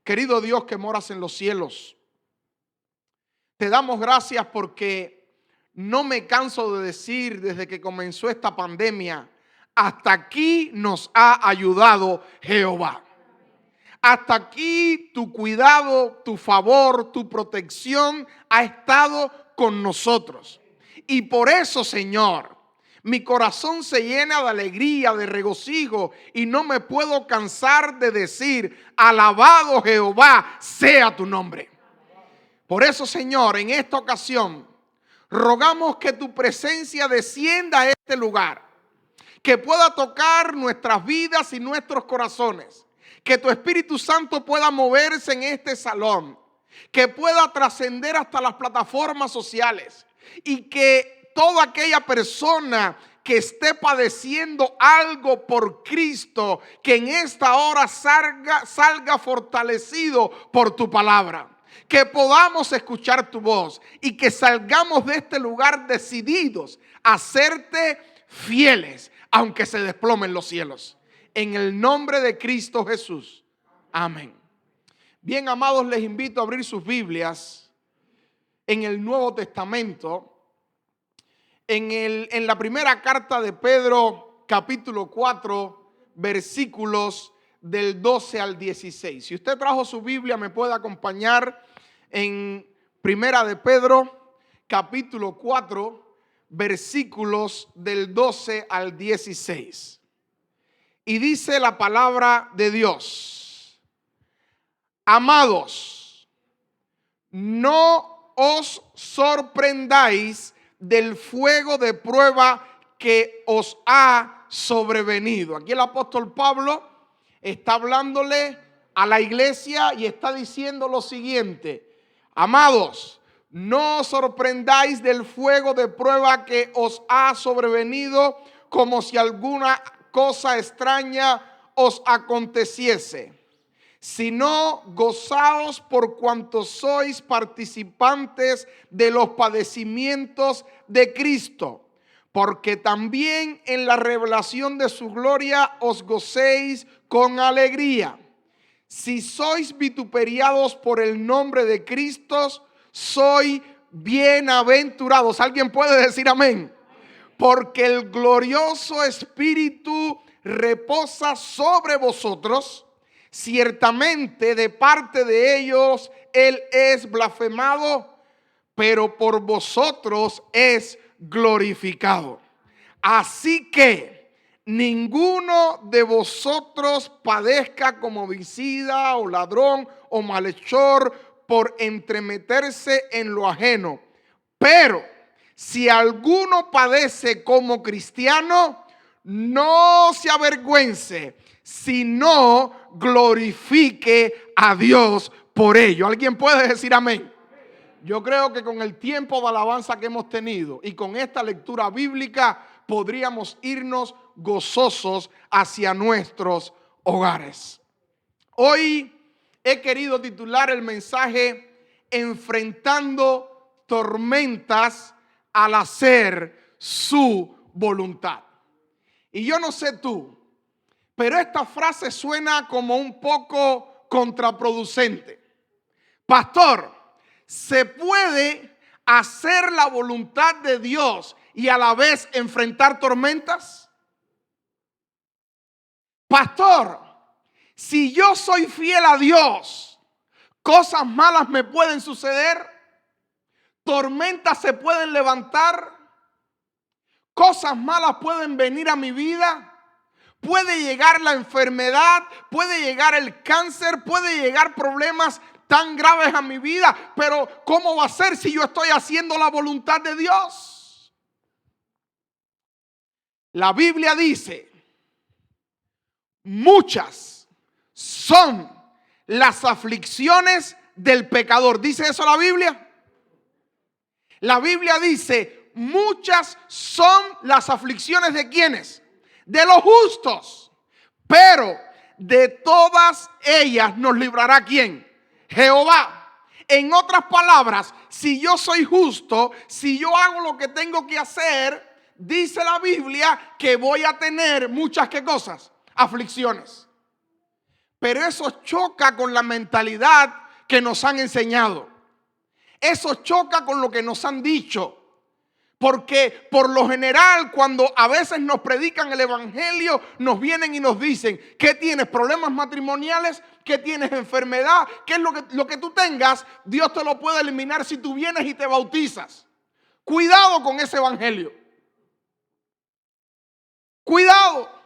Querido Dios que moras en los cielos, te damos gracias porque no me canso de decir desde que comenzó esta pandemia, hasta aquí nos ha ayudado Jehová. Hasta aquí tu cuidado, tu favor, tu protección ha estado con nosotros. Y por eso, Señor, mi corazón se llena de alegría, de regocijo, y no me puedo cansar de decir: alabado Jehová sea tu nombre. Por eso, Señor, en esta ocasión rogamos que tu presencia descienda a este lugar, que pueda tocar nuestras vidas y nuestros corazones, que tu Espíritu Santo pueda moverse en este salón, que pueda trascender hasta las plataformas sociales, y que toda aquella persona que esté padeciendo algo por Cristo, que en esta hora salga fortalecido por tu palabra. Que podamos escuchar tu voz y que salgamos de este lugar decididos a serte fieles, aunque se desplomen los cielos. En el nombre de Cristo Jesús. Amén. Bien, amados, les invito a abrir sus Biblias en el Nuevo Testamento. En la primera carta de Pedro, capítulo 4, versículos del 12 al 16. Si usted trajo su Biblia, me puede acompañar en primera de Pedro, capítulo 4, versículos del 12 al 16. Y dice la palabra de Dios: amados, no os sorprendáis del fuego de prueba que os ha sobrevenido. Aquí el apóstol Pablo está hablándole a la iglesia y está diciendo lo siguiente: amados, no os sorprendáis del fuego de prueba que os ha sobrevenido, como si alguna cosa extraña os aconteciese, sino gozaos por cuanto sois participantes de los padecimientos de Cristo, porque también en la revelación de su gloria os gocéis con alegría. Si sois vituperiados por el nombre de Cristo, sois bienaventurados. ¿Alguien puede decir amén? Porque el glorioso Espíritu reposa sobre vosotros. Ciertamente de parte de ellos Él es blasfemado, pero por vosotros es glorificado. Así que ninguno de vosotros padezca como homicida o ladrón o malhechor por entremeterse en lo ajeno. Pero si alguno padece como cristiano, no se avergüence, sino glorifique a Dios por ello. ¿Alguien puede decir amén? Yo creo que con el tiempo de alabanza que hemos tenido y con esta lectura bíblica podríamos irnos gozosos hacia nuestros hogares. Hoy he querido titular el mensaje: enfrentando tormentas al hacer su voluntad. Y yo no sé tú, pero esta frase suena como un poco contraproducente. Pastor, ¿se puede hacer la voluntad de Dios y a la vez enfrentar tormentas? Pastor, si yo soy fiel a Dios, ¿cosas malas me pueden suceder? ¿Tormentas se pueden levantar? ¿Cosas malas pueden venir a mi vida? Puede llegar la enfermedad, puede llegar el cáncer, puede llegar problemas tan graves a mi vida, pero ¿cómo va a ser si yo estoy haciendo la voluntad de Dios? La Biblia dice: muchas son las aflicciones del pecador. ¿Dice eso la Biblia? La Biblia dice: muchas son las aflicciones de ¿quiénes? De los justos, pero de todas ellas nos librará ¿quién? Jehová. En otras palabras, si yo soy justo, si yo hago lo que tengo que hacer, dice la Biblia que voy a tener muchas ¿qué cosas? Aflicciones. Pero eso choca con la mentalidad que nos han enseñado. Eso choca con lo que nos han dicho. Porque por lo general, cuando a veces nos predican el evangelio, nos vienen y nos dicen: ¿qué tienes? ¿Problemas matrimoniales? ¿Qué tienes? ¿Enfermedad? ¿Qué es lo que tú tengas? Dios te lo puede eliminar si tú vienes y te bautizas. Cuidado con ese evangelio. Cuidado.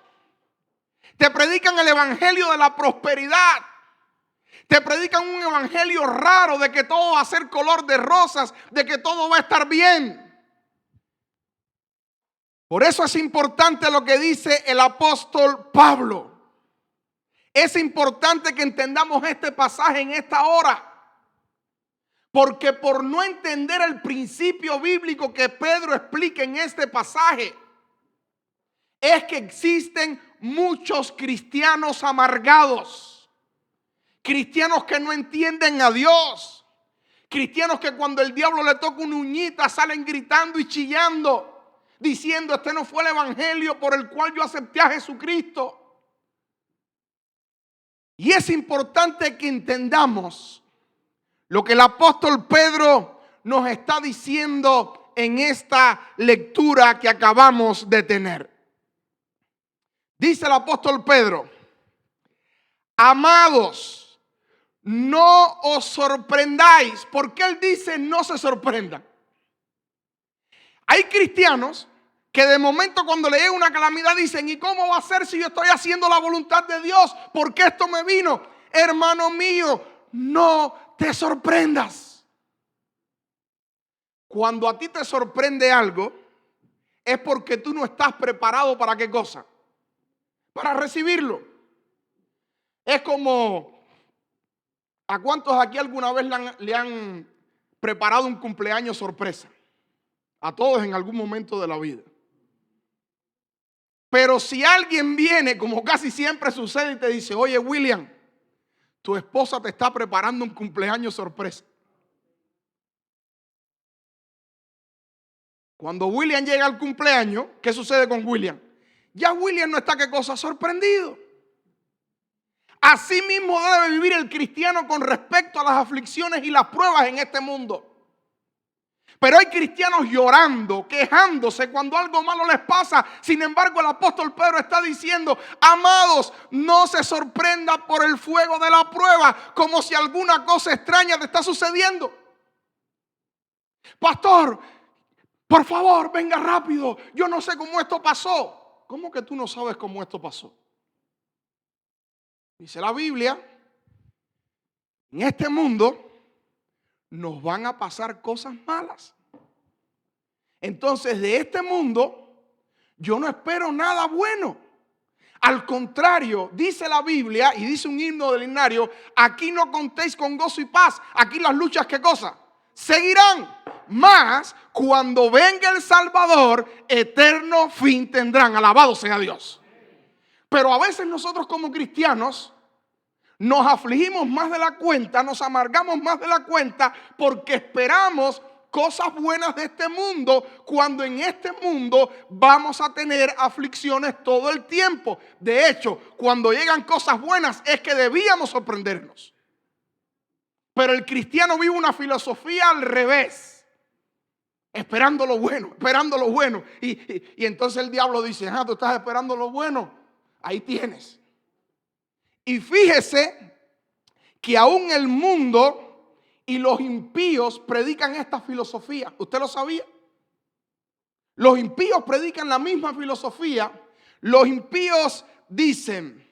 Te predican el evangelio de la prosperidad. Te predican un evangelio raro de que todo va a ser color de rosas, de que todo va a estar bien. Por eso es importante lo que dice el apóstol Pablo. Es importante que entendamos este pasaje en esta hora. Porque por no entender el principio bíblico que Pedro explica en este pasaje, es que existen muchos cristianos amargados. Cristianos que no entienden a Dios. Cristianos que cuando el diablo le toca una uñita salen gritando y chillando, diciendo: este no fue el evangelio por el cual yo acepté a Jesucristo. Y es importante que entendamos lo que el apóstol Pedro nos está diciendo en esta lectura que acabamos de tener. Dice el apóstol Pedro: amados, no os sorprendáis. ¿Por qué él dice no se sorprendan? Hay cristianos que de momento cuando le llega una calamidad dicen: ¿y cómo va a ser si yo estoy haciendo la voluntad de Dios? ¿Por qué esto me vino? Hermano mío, no te sorprendas. Cuando a ti te sorprende algo, es porque tú no estás preparado para ¿qué cosa? Para recibirlo. Es como, ¿a cuántos aquí alguna vez le han preparado un cumpleaños sorpresa? A todos en algún momento de la vida. Pero si alguien viene, como casi siempre sucede, y te dice: oye, William, tu esposa te está preparando un cumpleaños sorpresa. Cuando William llega al cumpleaños, ¿qué sucede con William? Ya William no está, ¿qué cosa? Sorprendido. Así mismo debe vivir el cristiano con respecto a las aflicciones y las pruebas en este mundo. Pero hay cristianos llorando, quejándose cuando algo malo les pasa. Sin embargo, el apóstol Pedro está diciendo: amados, no se sorprenda por el fuego de la prueba, como si alguna cosa extraña te está sucediendo. Pastor, por favor, venga rápido. Yo no sé cómo esto pasó. ¿Cómo que tú no sabes cómo esto pasó? Dice la Biblia: en este mundo nos van a pasar cosas malas. Entonces, de este mundo yo no espero nada bueno. Al contrario, dice la Biblia y dice un himno del himnario: aquí no contéis con gozo y paz. Aquí las luchas, ¿qué cosa? Seguirán. Mas cuando venga el Salvador, eterno fin tendrán. Alabado sea Dios. Pero a veces nosotros como cristianos nos afligimos más de la cuenta, nos amargamos más de la cuenta, porque esperamos cosas buenas de este mundo, cuando en este mundo vamos a tener aflicciones todo el tiempo. De hecho, cuando llegan cosas buenas es que debíamos sorprendernos. Pero el cristiano vive una filosofía al revés, esperando lo bueno, esperando lo bueno. Y entonces el diablo dice: tú estás esperando lo bueno, ahí tienes. Y fíjese que aún el mundo y los impíos predican esta filosofía. ¿Usted lo sabía? Los impíos predican la misma filosofía. Los impíos dicen: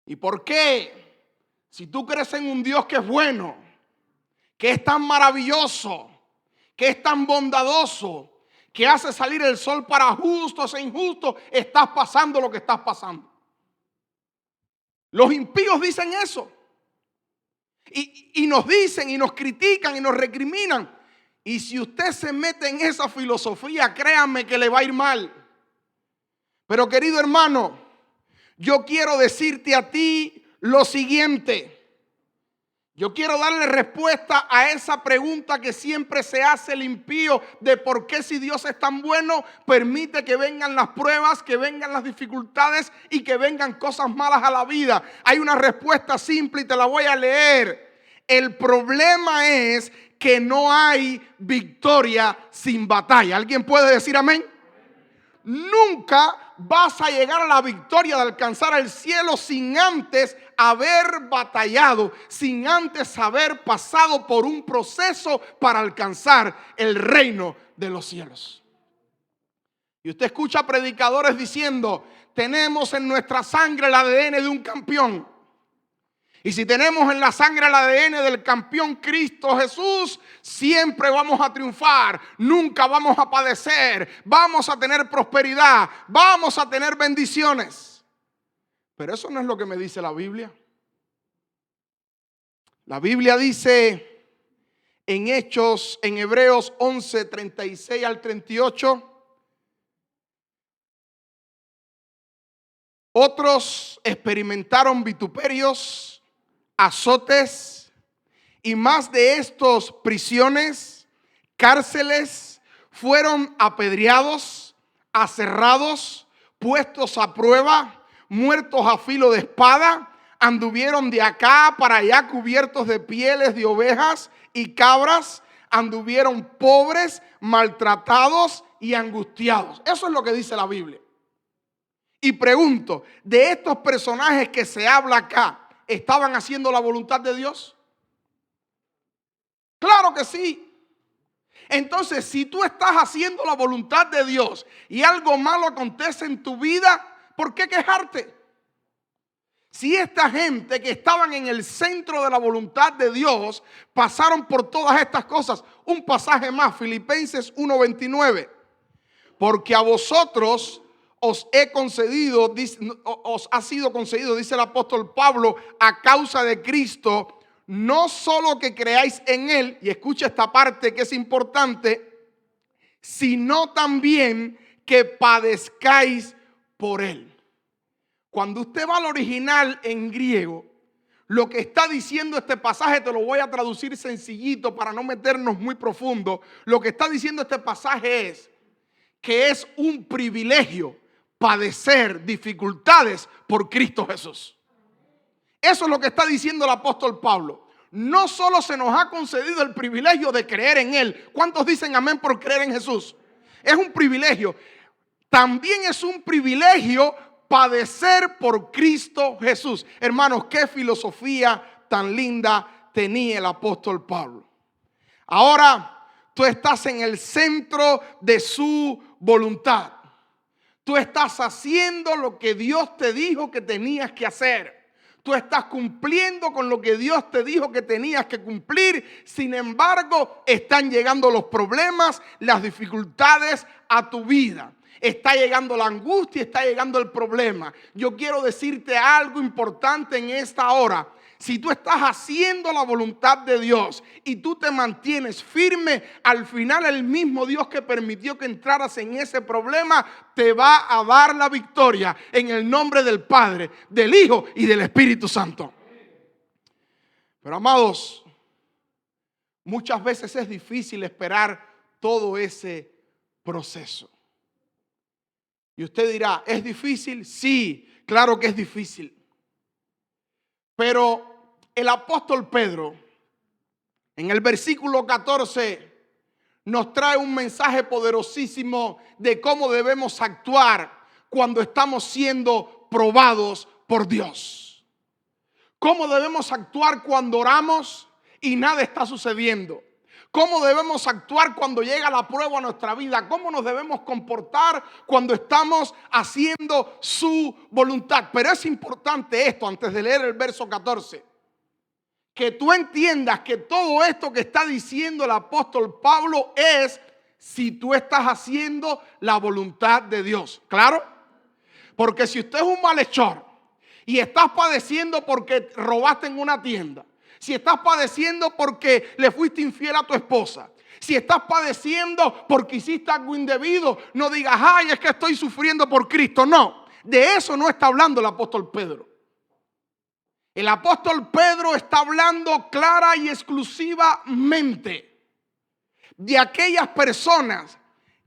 ¿y por qué? Si tú crees en un Dios que es bueno, que es tan maravilloso, que es tan bondadoso, que hace salir el sol para justos e injustos, estás pasando lo que estás pasando. Los impíos dicen eso. Y nos dicen y nos critican y nos recriminan. Y si usted se mete en esa filosofía, créanme que le va a ir mal. Pero querido hermano, yo quiero decirte a ti lo siguiente: Yo quiero darle respuesta a esa pregunta que siempre se hace el impío de por qué, si Dios es tan bueno, permite que vengan las pruebas, que vengan las dificultades y que vengan cosas malas a la vida. Hay una respuesta simple y te la voy a leer. El problema es que no hay victoria sin batalla. ¿Alguien puede decir amén? Nunca vas a llegar a la victoria de alcanzar el cielo sin antes haber batallado, sin antes haber pasado por un proceso para alcanzar el reino de los cielos. Y usted escucha predicadores diciendo: tenemos en nuestra sangre el ADN de un campeón. Y si tenemos en la sangre el ADN del campeón Cristo Jesús, siempre vamos a triunfar, nunca vamos a padecer, vamos a tener prosperidad, vamos a tener bendiciones. Pero eso no es lo que me dice la Biblia. La Biblia dice en Hechos, en Hebreos 11, 36 al 38. Otros experimentaron vituperios, azotes y más de estos, prisiones, cárceles, fueron apedreados, aserrados, puestos a prueba, muertos a filo de espada, anduvieron de acá para allá cubiertos de pieles de ovejas y cabras, anduvieron pobres, maltratados y angustiados. Eso es lo que dice la Biblia. Y pregunto, de estos personajes que se habla acá, ¿estaban haciendo la voluntad de Dios? Claro que sí. Entonces, si tú estás haciendo la voluntad de Dios y algo malo acontece en tu vida, ¿por qué quejarte? Si esta gente que estaban en el centro de la voluntad de Dios pasaron por todas estas cosas. Un pasaje más, Filipenses 1:29. Porque a vosotros os ha sido concedido, dice el apóstol Pablo, a causa de Cristo, no solo que creáis en Él, y escucha esta parte que es importante, sino también que padezcáis por Él. Cuando usted va al original en griego, lo que está diciendo este pasaje, te lo voy a traducir sencillito para no meternos muy profundo. Lo que está diciendo este pasaje es que es un privilegio padecer dificultades por Cristo Jesús. Eso es lo que está diciendo el apóstol Pablo. No solo se nos ha concedido el privilegio de creer en Él. ¿Cuántos dicen amén por creer en Jesús? Es un privilegio. También es un privilegio padecer por Cristo Jesús. Hermanos, qué filosofía tan linda tenía el apóstol Pablo. Ahora tú estás en el centro de su voluntad. Tú estás haciendo lo que Dios te dijo que tenías que hacer. Tú estás cumpliendo con lo que Dios te dijo que tenías que cumplir. Sin embargo, están llegando los problemas, las dificultades a tu vida. Está llegando la angustia, está llegando el problema. Yo quiero decirte algo importante en esta hora. Si tú estás haciendo la voluntad de Dios y tú te mantienes firme, al final el mismo Dios que permitió que entraras en ese problema te va a dar la victoria en el nombre del Padre, del Hijo y del Espíritu Santo. Pero amados, muchas veces es difícil esperar todo ese proceso. Y usted dirá, ¿es difícil? Sí, claro que es difícil. Pero el apóstol Pedro, en el versículo 14, nos trae un mensaje poderosísimo de cómo debemos actuar cuando estamos siendo probados por Dios. Cómo debemos actuar cuando oramos y nada está sucediendo. Cómo debemos actuar cuando llega la prueba a nuestra vida. Cómo nos debemos comportar cuando estamos haciendo su voluntad. Pero es importante esto, antes de leer el verso 14, que tú entiendas que todo esto que está diciendo el apóstol Pablo es si tú estás haciendo la voluntad de Dios. ¿Claro? Porque si usted es un malhechor y estás padeciendo porque robaste en una tienda, si estás padeciendo porque le fuiste infiel a tu esposa, si estás padeciendo porque hiciste algo indebido, no digas, ay, es que estoy sufriendo por Cristo. No, de eso no está hablando el apóstol Pedro. El apóstol Pedro está hablando clara y exclusivamente de aquellas personas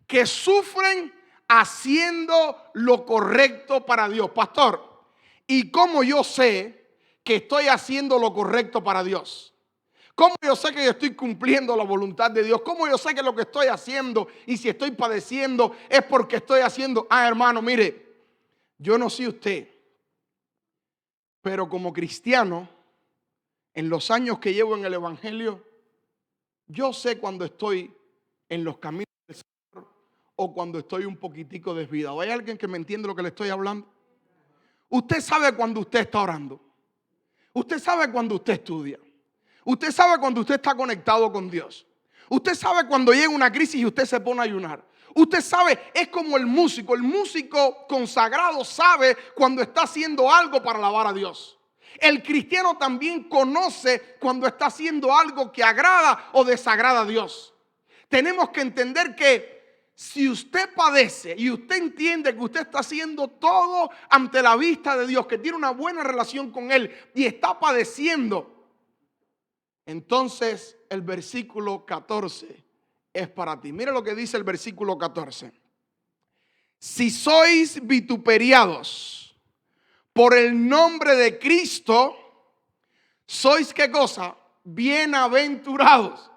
que sufren haciendo lo correcto para Dios. Pastor, ¿y cómo yo sé que estoy haciendo lo correcto para Dios? ¿Cómo yo sé que yo estoy cumpliendo la voluntad de Dios? ¿Cómo yo sé que lo que estoy haciendo y si estoy padeciendo es porque estoy haciendo? Hermano, mire, yo no sé usted, pero como cristiano, en los años que llevo en el evangelio, yo sé cuando estoy en los caminos del Señor o cuando estoy un poquitico desviado. ¿Hay alguien que me entiende lo que le estoy hablando? Usted sabe cuando usted está orando. Usted sabe cuando usted estudia. Usted sabe cuando usted está conectado con Dios. Usted sabe cuando llega una crisis y usted se pone a ayunar. Usted sabe, es como el músico consagrado sabe cuando está haciendo algo para alabar a Dios. El cristiano también conoce cuando está haciendo algo que agrada o desagrada a Dios. Tenemos que entender que si usted padece y usted entiende que usted está haciendo todo ante la vista de Dios, que tiene una buena relación con Él y está padeciendo, entonces el versículo 14 es para ti. Mira lo que dice el versículo 14. Si sois vituperiados por el nombre de Cristo, sois ¿qué cosa? Bienaventurados.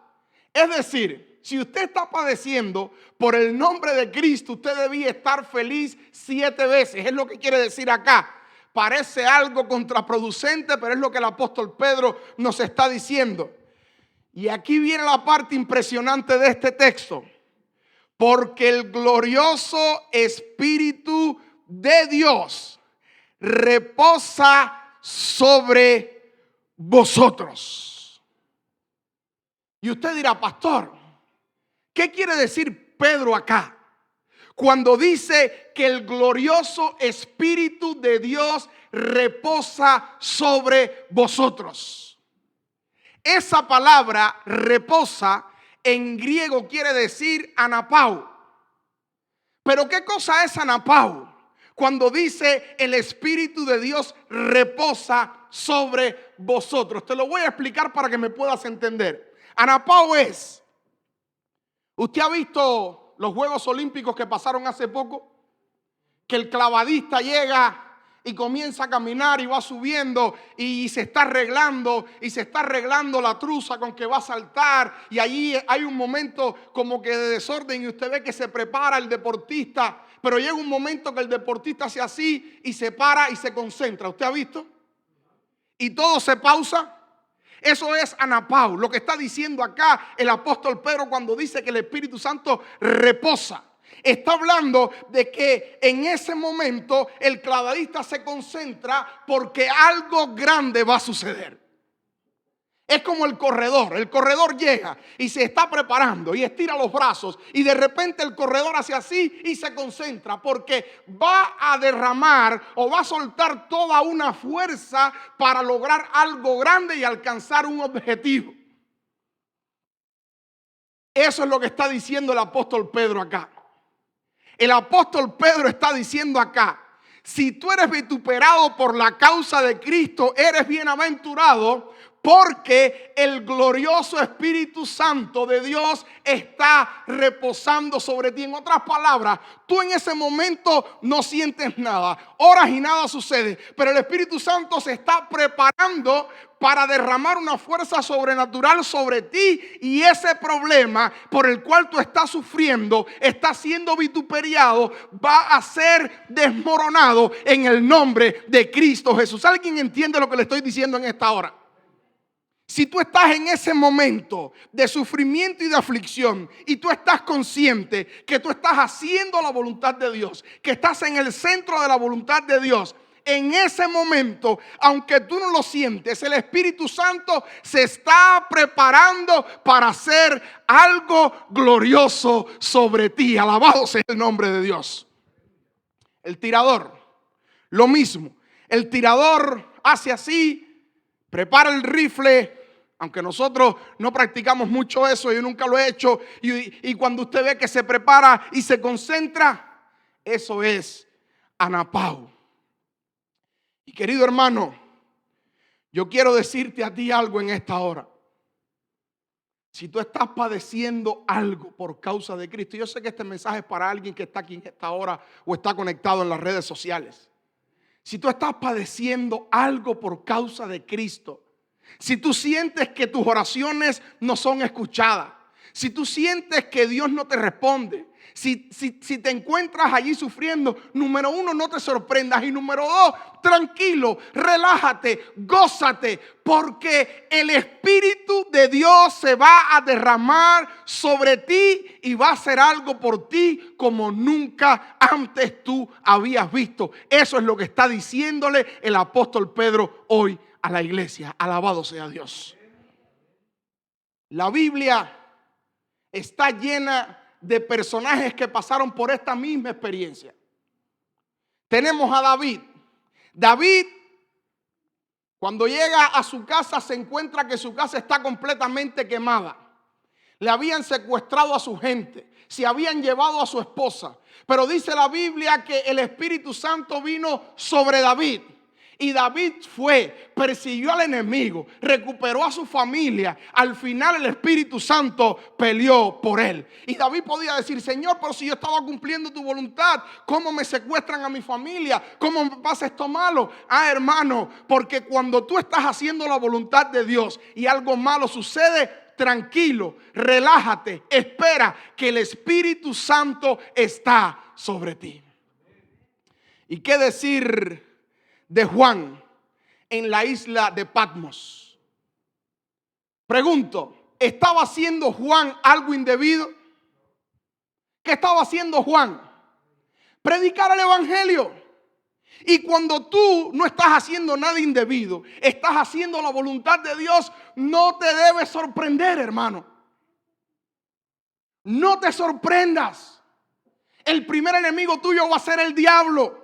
Es decir, si usted está padeciendo por el nombre de Cristo, usted debía estar feliz 7 veces. Es lo que quiere decir acá. Parece algo contraproducente, pero es lo que el apóstol Pedro nos está diciendo. Y aquí viene la parte impresionante de este texto. Porque el glorioso Espíritu de Dios reposa sobre vosotros. Y usted dirá, pastor, ¿qué quiere decir Pedro acá? Cuando dice que el glorioso Espíritu de Dios reposa sobre vosotros. Esa palabra reposa en griego quiere decir anapau. Pero ¿qué cosa es anapau? Cuando dice el Espíritu de Dios reposa sobre vosotros. Te lo voy a explicar para que me puedas entender. Anapau es, ¿usted ha visto los Juegos Olímpicos que pasaron hace poco? Que el clavadista llega y comienza a caminar y va subiendo y se está arreglando la truza con que va a saltar, y allí hay un momento como que de desorden y usted ve que se prepara el deportista, pero llega un momento que el deportista hace así y se para y se concentra. ¿Usted ha visto? Y todo se pausa. Eso es anapau, lo que está diciendo acá el apóstol Pedro cuando dice que el Espíritu Santo reposa. Está hablando de que en ese momento el clavadista se concentra porque algo grande va a suceder. Es como el corredor llega y se está preparando y estira los brazos y de repente el corredor hace así y se concentra porque va a derramar o va a soltar toda una fuerza para lograr algo grande y alcanzar un objetivo. Eso es lo que está diciendo el apóstol Pedro acá. El apóstol Pedro está diciendo acá, si tú eres vituperado por la causa de Cristo, eres bienaventurado porque el glorioso Espíritu Santo de Dios está reposando sobre ti. En otras palabras, tú en ese momento no sientes nada, oras y nada sucede, pero el Espíritu Santo se está preparando para derramar una fuerza sobrenatural sobre ti, y ese problema por el cual tú estás sufriendo, está siendo vituperiado, va a ser desmoronado en el nombre de Cristo Jesús. ¿Alguien entiende lo que le estoy diciendo en esta hora? Si tú estás en ese momento de sufrimiento y de aflicción y tú estás consciente que tú estás haciendo la voluntad de Dios, que estás en el centro de la voluntad de Dios, en ese momento, aunque tú no lo sientes, el Espíritu Santo se está preparando para hacer algo glorioso sobre ti. Alabado sea el nombre de Dios. El tirador, lo mismo. El tirador hace así, prepara el rifle. Aunque nosotros no practicamos mucho eso, yo nunca lo he hecho. Y cuando usted ve que se prepara y se concentra, eso es anapau. Y querido hermano, Yo quiero decirte a ti algo en esta hora. Si tú estás padeciendo algo por causa de Cristo, yo sé que este mensaje es para alguien que está aquí en esta hora o está conectado en las redes sociales. Si tú estás padeciendo algo por causa de Cristo, si tú sientes que tus oraciones no son escuchadas, si tú sientes que Dios no te responde, si te encuentras allí sufriendo, número uno, no te sorprendas. Y número dos, tranquilo, relájate, gózate, porque el Espíritu de Dios se va a derramar sobre ti y va a hacer algo por ti como nunca antes tú habías visto. Eso es lo que está diciéndole el apóstol Pedro hoy a la iglesia. Alabado sea Dios. La Biblia está llena de personajes que pasaron por esta misma experiencia. Tenemos a David. David, cuando llega a su casa, se encuentra que su casa está completamente quemada. Le habían secuestrado a su gente, se habían llevado a su esposa. Pero dice la Biblia que el Espíritu Santo vino sobre David. Y David fue, persiguió al enemigo, recuperó a su familia. Al final el Espíritu Santo peleó por él. Y David podía decir: Señor, pero si yo estaba cumpliendo tu voluntad, ¿cómo me secuestran a mi familia? ¿Cómo me pasa esto malo? Hermano, porque cuando tú estás haciendo la voluntad de Dios y algo malo sucede, tranquilo, relájate, espera que el Espíritu Santo está sobre ti. ¿Y qué decir de Juan en la isla de Patmos? Pregunto, ¿estaba haciendo Juan algo indebido? ¿Qué estaba haciendo Juan? Predicar el evangelio. Y cuando tú no estás haciendo nada indebido, estás haciendo la voluntad de Dios, no te debes sorprender, hermano. No te sorprendas. El primer enemigo tuyo va a ser el diablo.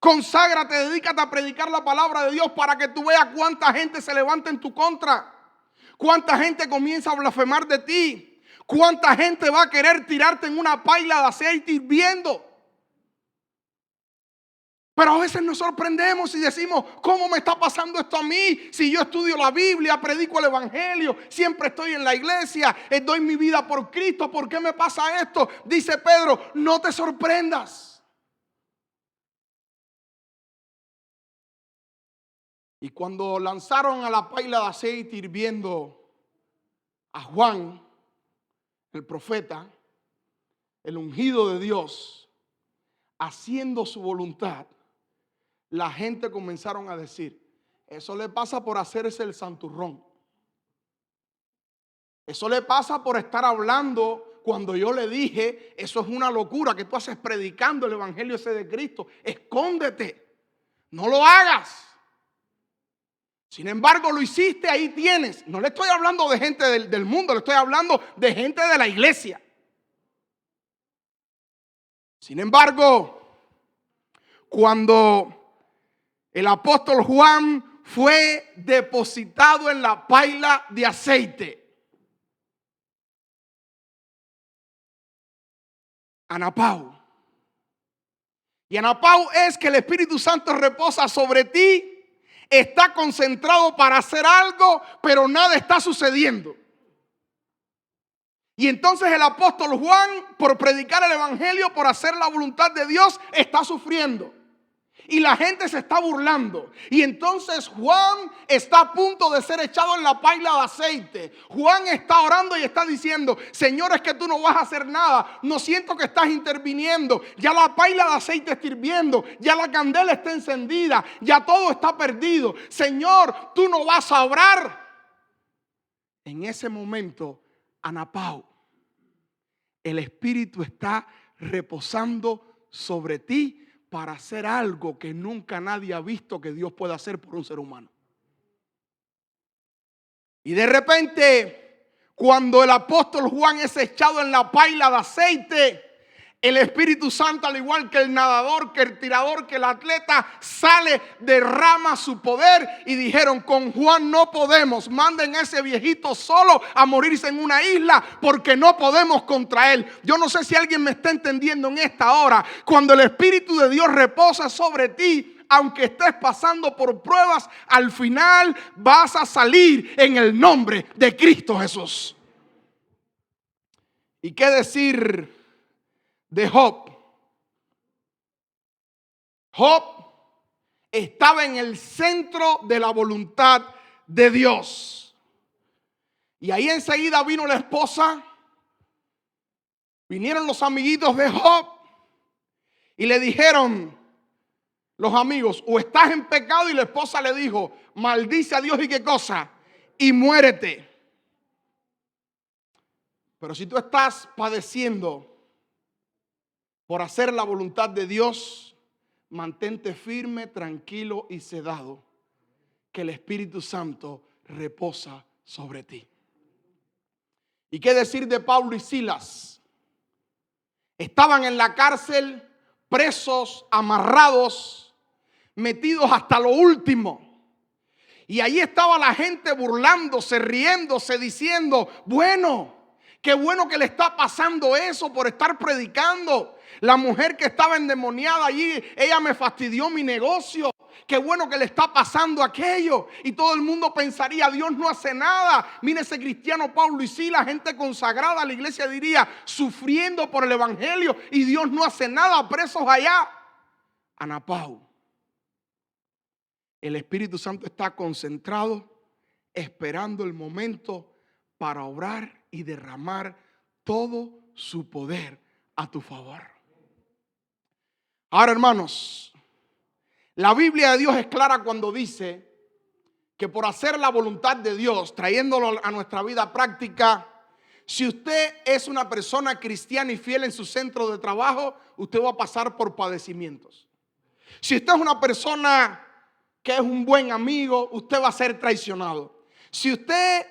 Conságrate, dedícate a predicar la palabra de Dios para que tú veas cuánta gente se levanta en tu contra. Cuánta gente comienza a blasfemar de ti. Cuánta gente va a querer tirarte en una paila de aceite hirviendo. Pero a veces nos sorprendemos y decimos: ¿cómo me está pasando esto a mí? Si yo estudio la Biblia, predico el evangelio, siempre estoy en la iglesia, doy mi vida por Cristo, ¿por qué me pasa esto? Dice Pedro: no te sorprendas. Y cuando lanzaron a la paila de aceite hirviendo a Juan, el profeta, el ungido de Dios, haciendo su voluntad, la gente comenzaron a decir: eso le pasa por hacerse el santurrón. Eso le pasa por estar hablando cuando yo le dije: eso es una locura que tú haces predicando el evangelio ese de Cristo. Escóndete, no lo hagas. Sin embargo, lo hiciste, ahí tienes. No le estoy hablando de gente del mundo, le estoy hablando de gente de la iglesia. Sin embargo, cuando el apóstol Juan fue depositado en la paila de aceite, Anapau. Y Anapau es que el Espíritu Santo reposa sobre ti. Está concentrado para hacer algo, pero nada está sucediendo. Y entonces el apóstol Juan, por predicar el evangelio, por hacer la voluntad de Dios, está sufriendo. Y la gente se está burlando. Y entonces Juan está a punto de ser echado en la paila de aceite. Juan está orando y está diciendo: Señor, es que tú no vas a hacer nada. No siento que estás interviniendo. Ya la paila de aceite está hirviendo. Ya la candela está encendida. Ya todo está perdido. Señor, tú no vas a obrar. En ese momento, Anapau, el Espíritu está reposando sobre ti para hacer algo que nunca nadie ha visto que Dios pueda hacer por un ser humano. Y de repente, cuando el apóstol Juan es echado en la paila de aceite, el Espíritu Santo, al igual que el nadador, que el tirador, que el atleta, sale, derrama su poder. Y dijeron: con Juan no podemos, manden a ese viejito solo a morirse en una isla, porque no podemos contra él. Yo no sé si alguien me está entendiendo en esta hora. Cuando el Espíritu de Dios reposa sobre ti, aunque estés pasando por pruebas, al final vas a salir en el nombre de Cristo Jesús. ¿Y qué decir de Job? Job estaba en el centro de la voluntad de Dios. Y ahí enseguida vino la esposa, vinieron los amiguitos de Job y le dijeron los amigos, o estás en pecado, y la esposa le dijo, maldice a Dios y qué cosa, y muérete. Pero si tú estás padeciendo por hacer la voluntad de Dios, mantente firme, tranquilo y sedado, que el Espíritu Santo reposa sobre ti. ¿Y qué decir de Pablo y Silas? Estaban en la cárcel, presos, amarrados, metidos hasta lo último. Y ahí estaba la gente burlándose, riéndose, diciendo, bueno, qué bueno que le está pasando eso por estar predicando. La mujer que estaba endemoniada allí, ella me fastidió mi negocio. Qué bueno que le está pasando aquello. Y todo el mundo pensaría, Dios no hace nada. Mire ese cristiano Pablo y Silas, gente consagrada, la iglesia diría, sufriendo por el evangelio. Y Dios no hace nada, presos allá. Anapau. El Espíritu Santo está concentrado, esperando el momento para obrar y derramar todo su poder a tu favor. Ahora, hermanos, la Biblia de Dios es clara cuando dice que por hacer la voluntad de Dios, trayéndolo a nuestra vida práctica, si usted es una persona cristiana y fiel en su centro de trabajo, usted va a pasar por padecimientos. Si usted es una persona que es un buen amigo, usted va a ser traicionado. Si usted,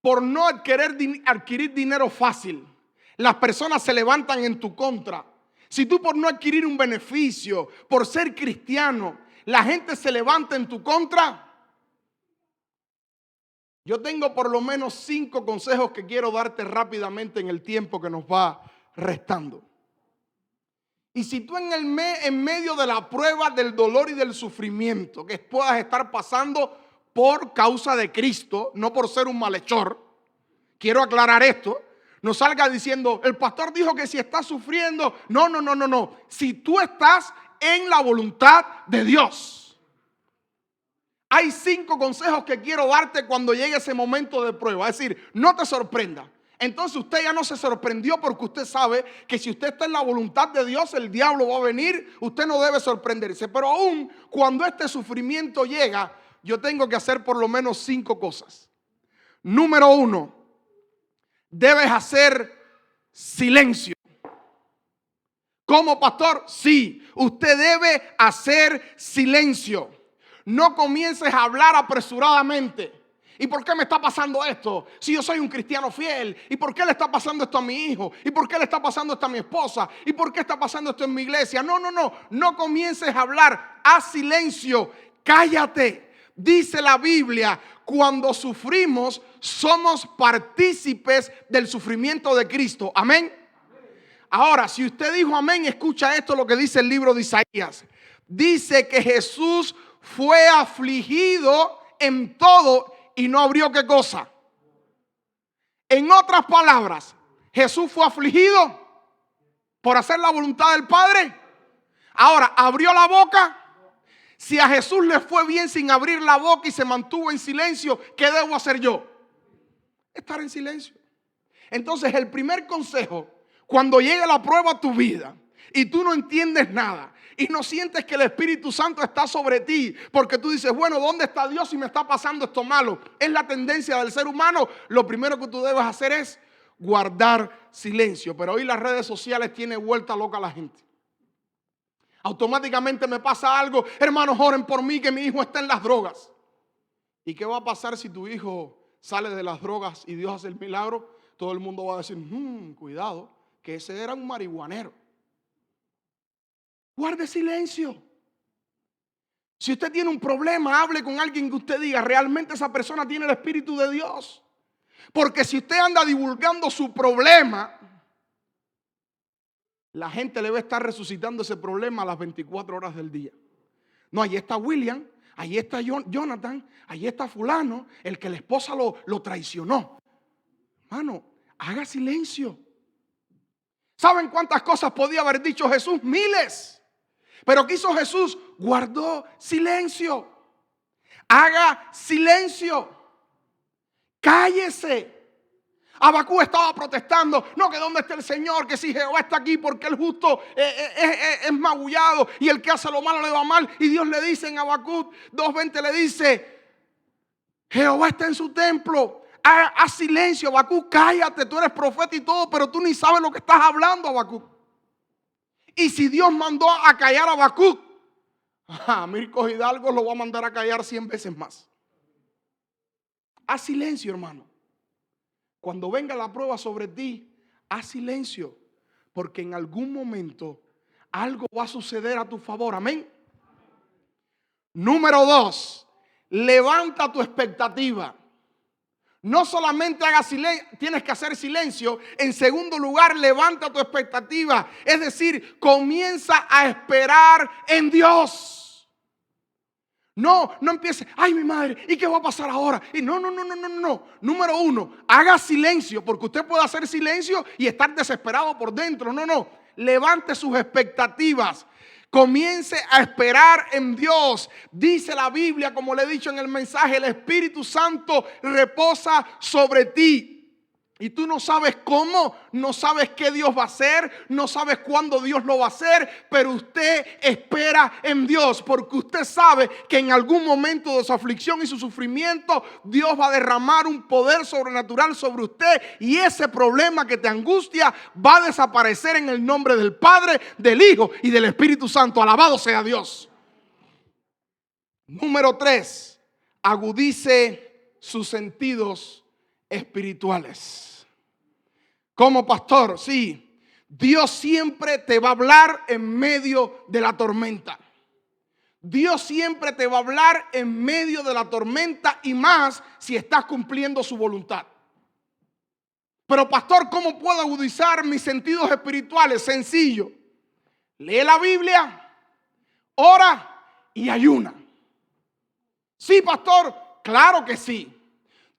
por no adquirir dinero fácil, las personas se levantan en tu contra. Si tú por no adquirir un beneficio, por ser cristiano, la gente se levanta en tu contra. Yo tengo por lo menos 5 consejos que quiero darte rápidamente en el tiempo que nos va restando. Y si tú en medio de la prueba, del dolor y del sufrimiento que puedas estar pasando por causa de Cristo, no por ser un malhechor, quiero aclarar esto. No salga diciendo, el pastor dijo que si estás sufriendo. No. Si tú estás en la voluntad de Dios. Hay 5 consejos que quiero darte cuando llegue ese momento de prueba. Es decir, no te sorprenda. Entonces usted ya no se sorprendió porque usted sabe que si usted está en la voluntad de Dios, el diablo va a venir. Usted no debe sorprenderse. Pero aún cuando este sufrimiento llega, yo tengo que hacer por lo menos 5 cosas. Número 1, debes hacer silencio. ¿Cómo, pastor? Sí, usted debe hacer silencio. No comiences a hablar apresuradamente. ¿Y por qué me está pasando esto? Si yo soy un cristiano fiel. ¿Y por qué le está pasando esto a mi hijo? ¿Y por qué le está pasando esto a mi esposa? ¿Y por qué está pasando esto en mi iglesia? No comiences a hablar. Haz silencio. Cállate. Dice la Biblia, cuando sufrimos, somos partícipes del sufrimiento de Cristo. Amén. Ahora, si usted dijo amén, escucha esto lo que dice el libro de Isaías. Dice que Jesús fue afligido en todo y no abrió ¿qué cosa? En otras palabras, Jesús fue afligido por hacer la voluntad del Padre. Ahora, ¿abrió la boca? Si a Jesús le fue bien sin abrir la boca y se mantuvo en silencio, ¿qué debo hacer yo? Estar en silencio. Entonces, el primer consejo, cuando llegue la prueba a tu vida y tú no entiendes nada y no sientes que el Espíritu Santo está sobre ti, porque tú dices, bueno, ¿dónde está Dios si me está pasando esto malo? Es la tendencia del ser humano. Lo primero que tú debes hacer es guardar silencio. Pero hoy las redes sociales tienen vuelta loca a la gente. Automáticamente me pasa algo, hermanos, oren por mí que mi hijo está en las drogas. ¿Y qué va a pasar si tu hijo sale de las drogas y Dios hace el milagro? Todo el mundo va a decir, cuidado, que ese era un marihuanero. Guarde silencio. Si usted tiene un problema, hable con alguien que usted diga, realmente esa persona tiene el Espíritu de Dios. Porque si usted anda divulgando su problema, la gente le va a estar resucitando ese problema a las 24 horas del día. No, ahí está William, ahí está Jonathan, ahí está fulano, el que la esposa lo traicionó. Hermano, haga silencio. ¿Saben cuántas cosas podía haber dicho Jesús? Miles. Pero ¿qué hizo Jesús? Guardó silencio. Haga silencio. Cállese. Habacuc estaba protestando. No, que dónde está el Señor, que si Jehová está aquí, porque el justo es magullado y el que hace lo malo le va mal. Y Dios le dice en Habacuc 2:20, le dice: Jehová está en su templo. Haz silencio, Habacuc, cállate. Tú eres profeta y todo, pero tú ni sabes lo que estás hablando, Habacuc. Y si Dios mandó a callar a Habacuc, a Mirko Hidalgo lo va a mandar a callar 100 veces más. Haz silencio, hermano. Cuando venga la prueba sobre ti, haz silencio, porque en algún momento algo va a suceder a tu favor. Amén. Número 2, levanta tu expectativa. No solamente hagas silencio, tienes que hacer silencio. En segundo lugar, levanta tu expectativa. Es decir, comienza a esperar en Dios. No empieces, ay mi madre, ¿y qué va a pasar ahora? Y no. Número 1, haga silencio, porque usted puede hacer silencio y estar desesperado por dentro. No. Levante sus expectativas. Comience a esperar en Dios. Dice la Biblia, como le he dicho en el mensaje, el Espíritu Santo reposa sobre ti. Y tú no sabes cómo, no sabes qué Dios va a hacer, no sabes cuándo Dios lo va a hacer, pero usted espera en Dios, porque usted sabe que en algún momento de su aflicción y su sufrimiento, Dios va a derramar un poder sobrenatural sobre usted, y ese problema que te angustia va a desaparecer en el nombre del Padre, del Hijo y del Espíritu Santo. Alabado sea Dios. Número 3, agudice sus sentidos espirituales. Como pastor, sí, Dios siempre te va a hablar en medio de la tormenta. Dios siempre te va a hablar en medio de la tormenta, y más si estás cumpliendo su voluntad. Pero pastor, ¿cómo puedo agudizar mis sentidos espirituales? Sencillo. Lee la Biblia, ora y ayuna. Sí, pastor, claro que sí.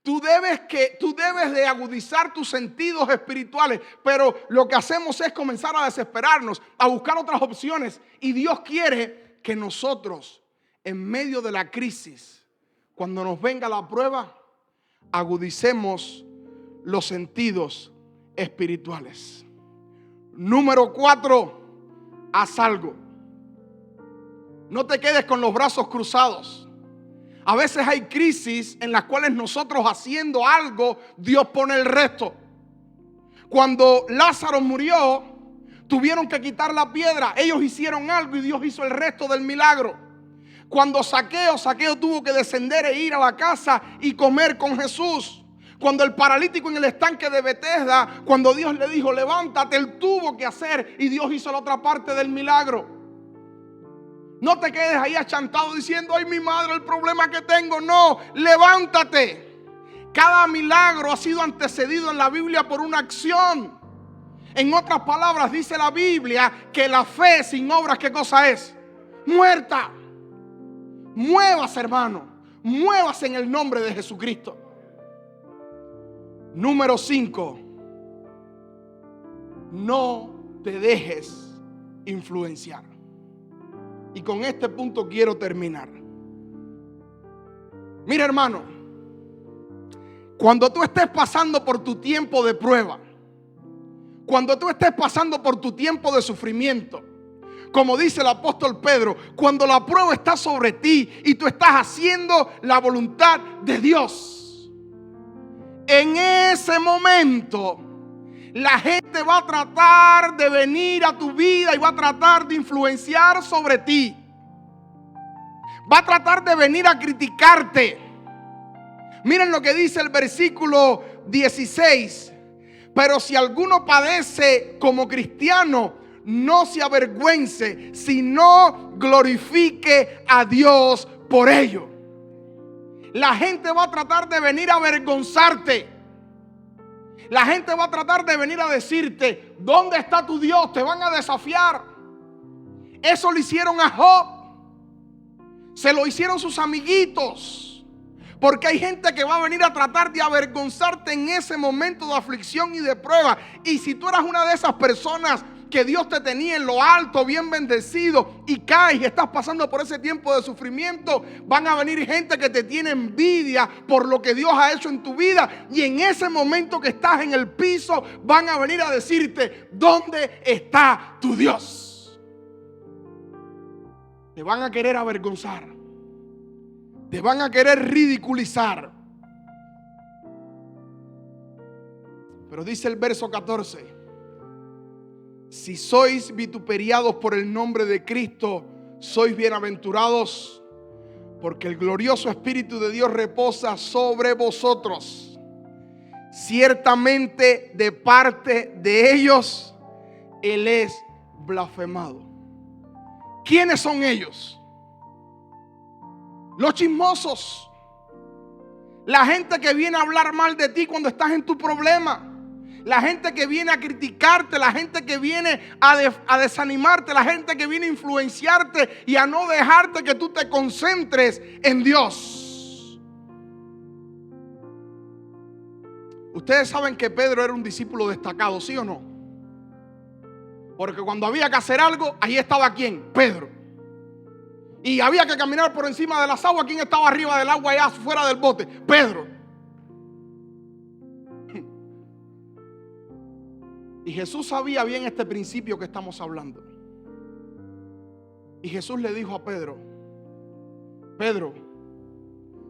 Tú debes de agudizar tus sentidos espirituales, pero lo que hacemos es comenzar a desesperarnos, a buscar otras opciones. Y Dios quiere que nosotros, en medio de la crisis, cuando nos venga la prueba, agudicemos los sentidos espirituales. Número 4, haz algo. No te quedes con los brazos cruzados. A veces hay crisis en las cuales nosotros haciendo algo, Dios pone el resto. Cuando Lázaro murió, tuvieron que quitar la piedra. Ellos hicieron algo y Dios hizo el resto del milagro. Cuando Zaqueo tuvo que descender e ir a la casa y comer con Jesús. Cuando el paralítico en el estanque de Betesda, cuando Dios le dijo, levántate, él tuvo que hacer, y Dios hizo la otra parte del milagro. No te quedes ahí achantado diciendo, ay mi madre, el problema que tengo. No, levántate. Cada milagro ha sido antecedido en la Biblia por una acción. En otras palabras, dice la Biblia que la fe sin obras, ¿qué cosa es? Muerta. Muévase, hermano. Muévase en el nombre de Jesucristo. Número 5. No te dejes influenciar. Y con este punto quiero terminar. Mira, hermano, cuando tú estés pasando por tu tiempo de prueba, cuando tú estés pasando por tu tiempo de sufrimiento, como dice el apóstol Pedro, cuando la prueba está sobre ti y tú estás haciendo la voluntad de Dios, en ese momento la gente va a tratar de venir a tu vida y va a tratar de influenciar sobre ti. Va a tratar de venir a criticarte. Miren lo que dice el versículo 16. Pero si alguno padece como cristiano, no se avergüence, sino glorifique a Dios por ello. La gente va a tratar de venir a avergonzarte. La gente va a tratar de venir a decirte, ¿dónde está tu Dios? Te van a desafiar. Eso lo hicieron a Job. Se lo hicieron sus amiguitos. Porque hay gente que va a venir a tratar de avergonzarte en ese momento de aflicción y de prueba. Y si tú eras una de esas personas que Dios te tenía en lo alto, bien bendecido, y caes y estás pasando por ese tiempo de sufrimiento, van a venir gente que te tiene envidia por lo que Dios ha hecho en tu vida. Y en ese momento que estás en el piso, van a venir a decirte: ¿dónde está tu Dios? Te van a querer avergonzar. Te van a querer ridiculizar. Pero dice el verso 14: si sois vituperiados por el nombre de Cristo, sois bienaventurados, porque el glorioso Espíritu de Dios reposa sobre vosotros. Ciertamente de parte de ellos, Él es blasfemado. ¿Quiénes son ellos? Los chismosos. La gente que viene a hablar mal de ti cuando estás en tu problema. La gente que viene a criticarte, la gente que viene a desanimarte, la gente que viene a influenciarte y a no dejarte que tú te concentres en Dios. Ustedes saben que Pedro era un discípulo destacado, ¿sí o no? Porque cuando había que hacer algo, ahí estaba ¿quién? Pedro. Y había que caminar por encima de las aguas. ¿Quién estaba arriba del agua allá fuera del bote? Pedro. Y Jesús sabía bien este principio que estamos hablando. Y Jesús le dijo a Pedro: Pedro,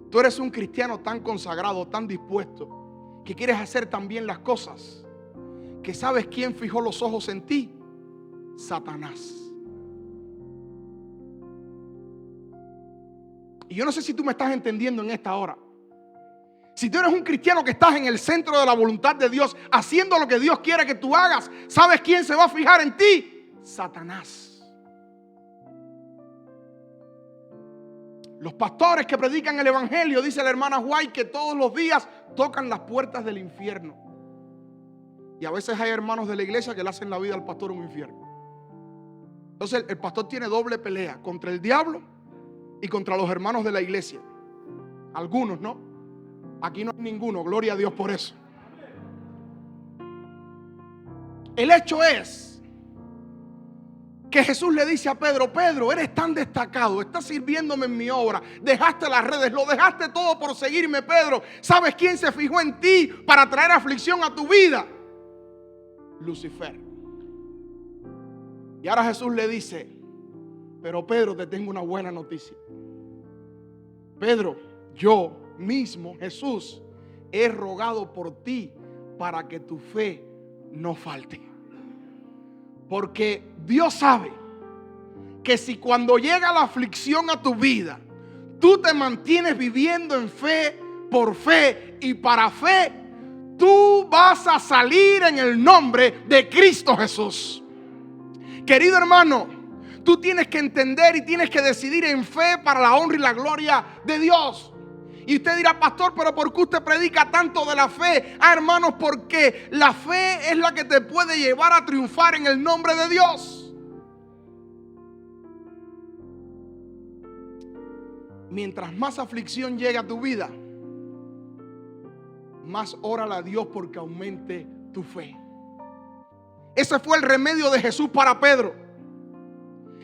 tú eres un cristiano tan consagrado, tan dispuesto, que quieres hacer tan bien las cosas, que sabes quién fijó los ojos en ti: Satanás. Y yo no sé si tú me estás entendiendo en esta hora. Si tú eres un cristiano que estás en el centro de la voluntad de Dios, haciendo lo que Dios quiere que tú hagas, ¿sabes quién se va a fijar en ti? Satanás. Los pastores que predican el evangelio, dice la hermana White, que todos los días tocan las puertas del infierno. Y a veces hay hermanos de la iglesia que le hacen la vida al pastor un infierno. Entonces el pastor tiene doble pelea: contra el diablo y contra los hermanos de la iglesia. Algunos, ¿no? Aquí no hay ninguno, gloria a Dios por eso. El hecho es que Jesús le dice a Pedro: Pedro, eres tan destacado, estás sirviéndome en mi obra, dejaste las redes, lo dejaste todo por seguirme, Pedro. ¿Sabes quién se fijó en ti para traer aflicción a tu vida? Lucifer. Y ahora Jesús le dice: pero Pedro, te tengo una buena noticia. Pedro, yo mismo, Jesús, he rogado por ti para que tu fe no falte. Porque Dios sabe que si cuando llega la aflicción a tu vida, tú te mantienes viviendo en fe, por fe y para fe, tú vas a salir en el nombre de Cristo Jesús. Querido hermano, tú tienes que entender y tienes que decidir en fe para la honra y la gloria de Dios. Y usted dirá: pastor, pero ¿por qué usted predica tanto de la fe? Hermanos, porque la fe es la que te puede llevar a triunfar en el nombre de Dios. Mientras más aflicción llegue a tu vida, más órale a Dios porque aumente tu fe. Ese fue el remedio de Jesús para Pedro.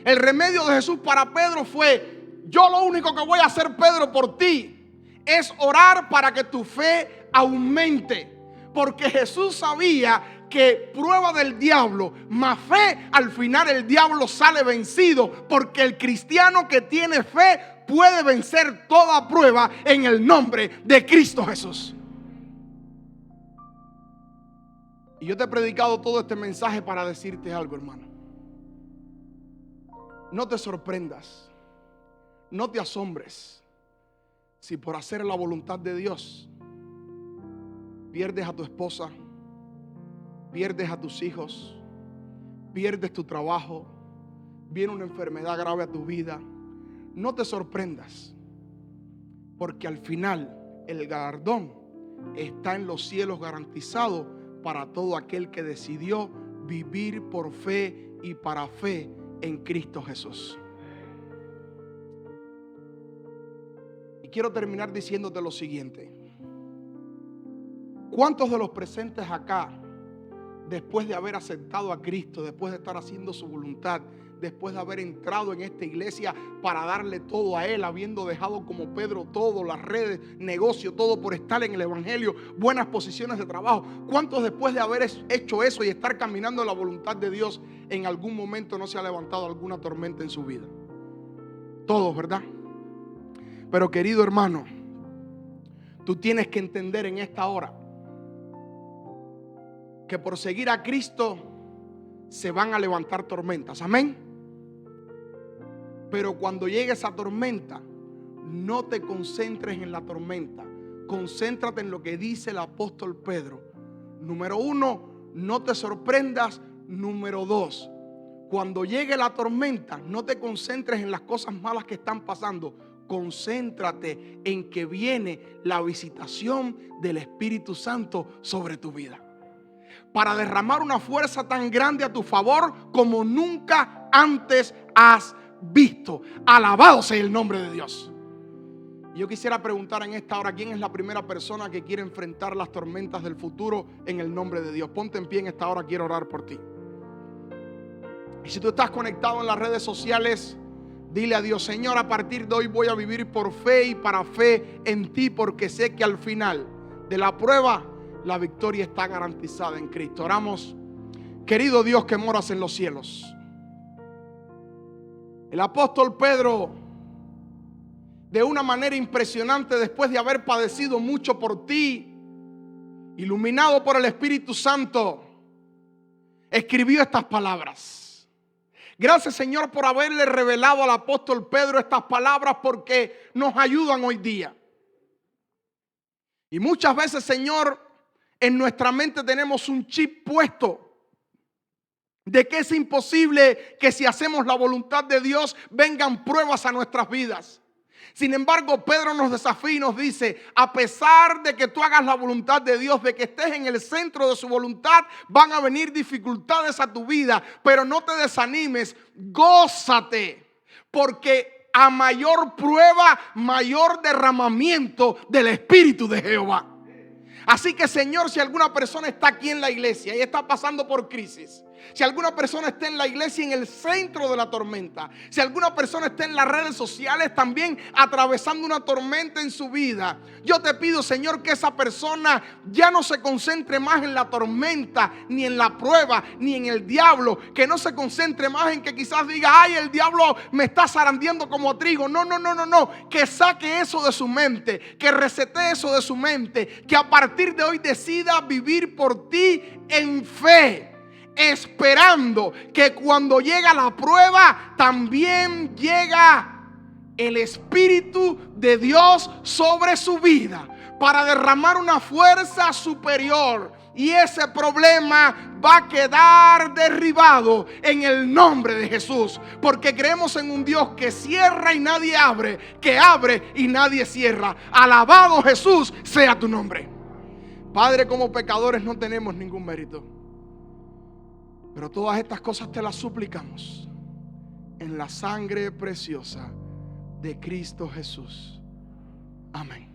El remedio de Jesús para Pedro fue: yo lo único que voy a hacer, Pedro, por ti es orar para que tu fe aumente. Porque Jesús sabía que prueba del diablo más fe, al final el diablo sale vencido. Porque el cristiano que tiene fe puede vencer toda prueba en el nombre de Cristo Jesús. Y yo te he predicado todo este mensaje para decirte algo, hermano. No te sorprendas, no te asombres si por hacer la voluntad de Dios pierdes a tu esposa, pierdes a tus hijos, pierdes tu trabajo, viene una enfermedad grave a tu vida. No te sorprendas, porque al final el galardón está en los cielos garantizado para todo aquel que decidió vivir por fe y para fe en Cristo Jesús. quiero terminar diciéndote lo siguiente. ¿Cuántos de los presentes acá, después de haber aceptado a Cristo, después de estar haciendo su voluntad, después de haber entrado en esta iglesia para darle todo a Él, habiendo dejado como Pedro todo, las redes, negocio, todo por estar en el evangelio, buenas posiciones de trabajo? ¿Cuántos después de haber hecho eso y estar caminando en la voluntad de Dios, en algún momento no se ha levantado alguna tormenta en su vida? Todos, ¿verdad? Pero querido hermano, tú tienes que entender en esta hora que por seguir a Cristo se van a levantar tormentas. Amén. Pero cuando llegue esa tormenta, no te concentres en la tormenta. Concéntrate en lo que dice el apóstol Pedro. Número 1, no te sorprendas. Número 2, cuando llegue la tormenta, no te concentres en las cosas malas que están pasando. Concéntrate en que viene la visitación del Espíritu Santo sobre tu vida, para derramar una fuerza tan grande a tu favor como nunca antes has visto. Alabado sea el nombre de Dios. Yo quisiera preguntar en esta hora, ¿quién es la primera persona que quiere enfrentar las tormentas del futuro en el nombre de Dios? Ponte en pie en esta hora, quiero orar por ti. Y si tú estás conectado en las redes sociales, dile a Dios: Señor, a partir de hoy voy a vivir por fe y para fe en ti, porque sé que al final de la prueba la victoria está garantizada en Cristo. Oramos. Querido Dios que moras en los cielos, el apóstol Pedro, de una manera impresionante, después de haber padecido mucho por ti, iluminado por el Espíritu Santo, escribió estas palabras. Gracias, Señor, por haberle revelado al apóstol Pedro estas palabras, porque nos ayudan hoy día. Y muchas veces, Señor, en nuestra mente tenemos un chip puesto de que es imposible que si hacemos la voluntad de Dios vengan pruebas a nuestras vidas. Sin embargo, Pedro nos desafía y nos dice: a pesar de que tú hagas la voluntad de Dios, de que estés en el centro de su voluntad, van a venir dificultades a tu vida, pero no te desanimes, gózate, porque a mayor prueba, mayor derramamiento del Espíritu de Jehová. Así que, Señor, si alguna persona está aquí en la iglesia y está pasando por crisis, si alguna persona está en la iglesia en el centro de la tormenta, si alguna persona está en las redes sociales también atravesando una tormenta en su vida, yo te pido, Señor, que esa persona ya no se concentre más en la tormenta, ni en la prueba, ni en el diablo. Que no se concentre más en que quizás diga: ay, el diablo me está zarandeando como trigo. No. Que saque eso de su mente, que resete eso de su mente, que a partir de hoy decida vivir por ti en fe, esperando que cuando llega la prueba también llega el Espíritu de Dios sobre su vida, para derramar una fuerza superior, y ese problema va a quedar derribado en el nombre de Jesús, porque creemos en un Dios que cierra y nadie abre, que abre y nadie cierra. Alabado Jesús sea tu nombre. Padre, como pecadores no tenemos ningún mérito, pero todas estas cosas te las suplicamos en la sangre preciosa de Cristo Jesús. Amén.